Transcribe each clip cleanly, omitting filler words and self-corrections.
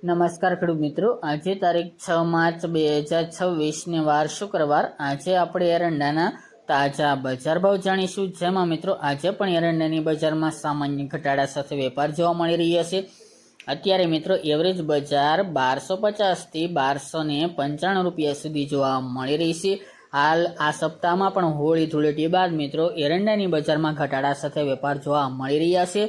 નમસ્કાર ખેડૂત મિત્રો, આજે તારીખ 6 માર્ચ 2026 ને વાર શુક્રવાર। આજે આપણે એરંડાના તાજા બજાર ભાવ જાણીશું, જેમાં મિત્રો આજે પણ એરંડાની બજારમાં સામાન્ય ઘટાડા સાથે વેપાર જોવા મળી રહ્યા છે। અત્યારે મિત્રો એવરેજ બજાર 1250 થી 1295 રૂપિયા સુધી જોવા મળી રહી છે। હાલ આ સપ્તાહમાં પણ હોળી ધૂળેટી બાદ મિત્રો એરંડાની બજારમાં ઘટાડા સાથે વેપાર જોવા મળી રહ્યા છે।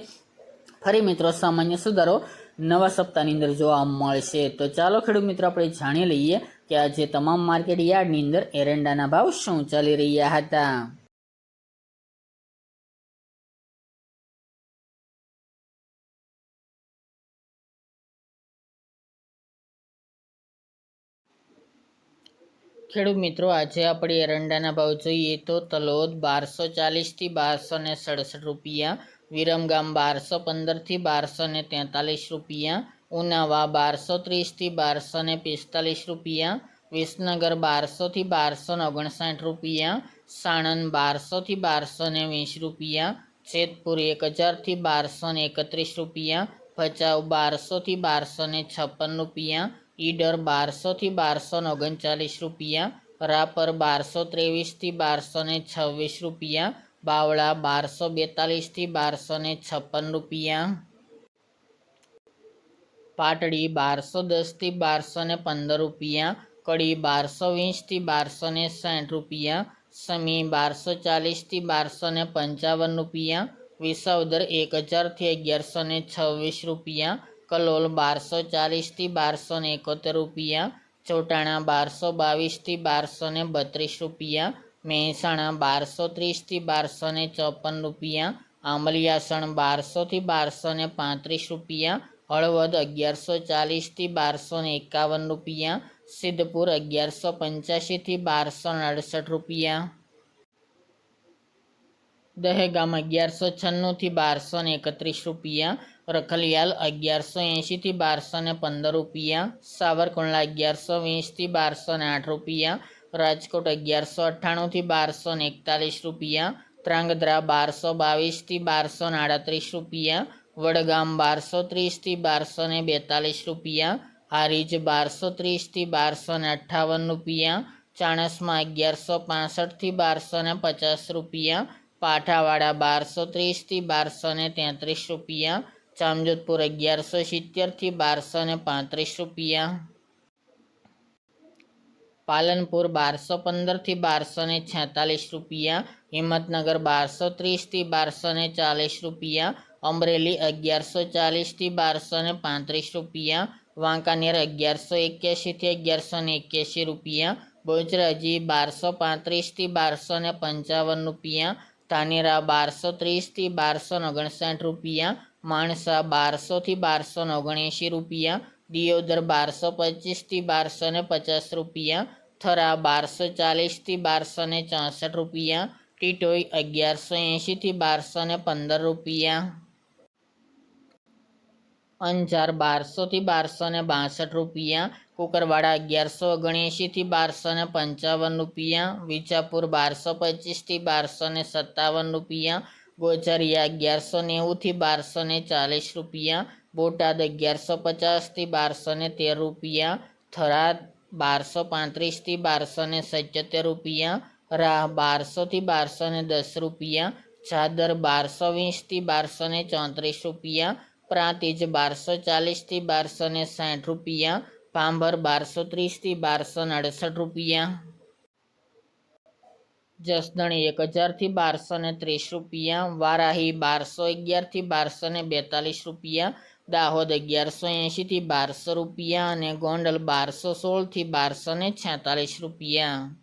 ફરી મિત્રો સામાન્ય સુધારો નવા સપ્તાહની અંદર જોવા મળશે। તો ચાલો ખેડૂત મિત્રો આપણે જાણી લઈએ કે આજે તમામ માર્કેટ યાર્ડની અંદર એરંડાના ભાવ શું ચાલી રહ્યા હતા। ખેડૂત મિત્રો આજે આપણે એરંડાના ભાવ જોઈએ તો તલોદ 1240 થી 1267 રૂપિયા, વિરમગામ 1215 થી 1243 રૂપિયા, ઉનાવા 1230 થી 1245 રૂપિયા, વિસનગર 1200 થી 1259 રૂપિયા, સાણંદ 1200 થી 1220 રૂપિયા, જેતપુર 1000 થી 1231 રૂપિયા, ભચાઉ 1200 થી 1256 રૂપિયા, ઈડર 1200 થી 1239 રૂપિયા, રાપર 1223 થી 1226 રૂપિયા, બાવળા 1242 થી 1256 રૂપિયા, પાટડી 1210 થી 1215 રૂપિયા, કડી 1220 થી 1260 રૂપિયા, સમી 1240 થી 1255 રૂપિયા, વિસાવદર 1000 થી 1126 રૂપિયા, કલોલ 1240 થી 1271 રૂપિયા, ચોટાણા 1222 થી 1232 રૂપિયા, મહેસાણા 1230 થી 1254 રૂપિયા, આંબલિયાસણ 1200 થી 1235 રૂપિયા, હળવદ 1140 થી 1251 રૂપિયા, સિદ્ધપુર 1185 થી 1268 રૂપિયા, દહેગામ 1196 થી 1231 રૂપિયા, રખલિયાલ 1180 થી 1215 રૂપિયા, સાવરકુંડલા 1120 થી 1208 રૂપિયા, રાજકોટ 1198 થી 1241 રૂપિયા, ત્રાંગધ્રા 1222 થી 1237 રૂપિયા, વડગામ 1230 થી 1242 રૂપિયા, હારીજ 1230 થી 1258 રૂપિયા, ચાણસ્મા 1165 થી 1250 રૂપિયા, પાઠાવાડા 1230 થી 1233 રૂપિયા, જામજોધપુર 1170 થી 1235 રૂપિયા, પાલનપુર 1215 થી 1246 રૂપિયા, હિંમતનગર 1230 થી 1240 રૂપિયા, અમરેલી 1140 થી 1235 રૂપિયા, વાંકાનેર 1181 થી 1181 રૂપિયા, બોચરાજી 1235 થી 1255 રૂપિયા, ધાનેરા 1230 થી 1259 રૂપિયા, માણસા 1200 થી 1279 રૂપિયા, દિયોદર 1225 થી 1250 રૂપિયા, થરા 1240 થી 1264 રૂપિયા, ટીટોઈ 1180 થી 1215 રૂપિયા, અંજાર 1200 થી 1262 રૂપિયા, કુકરવાડા 1179 થી 1255 રૂપિયા, વિજાપુર 1225 થી 1257 રૂપિયા, ગોઝારિયા 1190 થી 1240 રૂપિયા, બોટાદ 1150 થી 1213 રૂપિયા, થરાદ 1235 થી 1277 રૂપિયા, રાહ 1200 થી 1210 રૂપિયા, ચાદર 1220 થી 1234 રૂપિયા, પ્રાંતિજ 1240 થી 1260 રૂપિયા, ભાંભર 1230 થી 1268 રૂપિયા, જસદણ 1000 થી 1230 રૂપિયા, વારાહી 1211 થી 1242 રૂપિયા, દાહોદ 1180 થી 1200 રૂપિયા અને ગોંડલ 1216 થી 1246 રૂપિયા।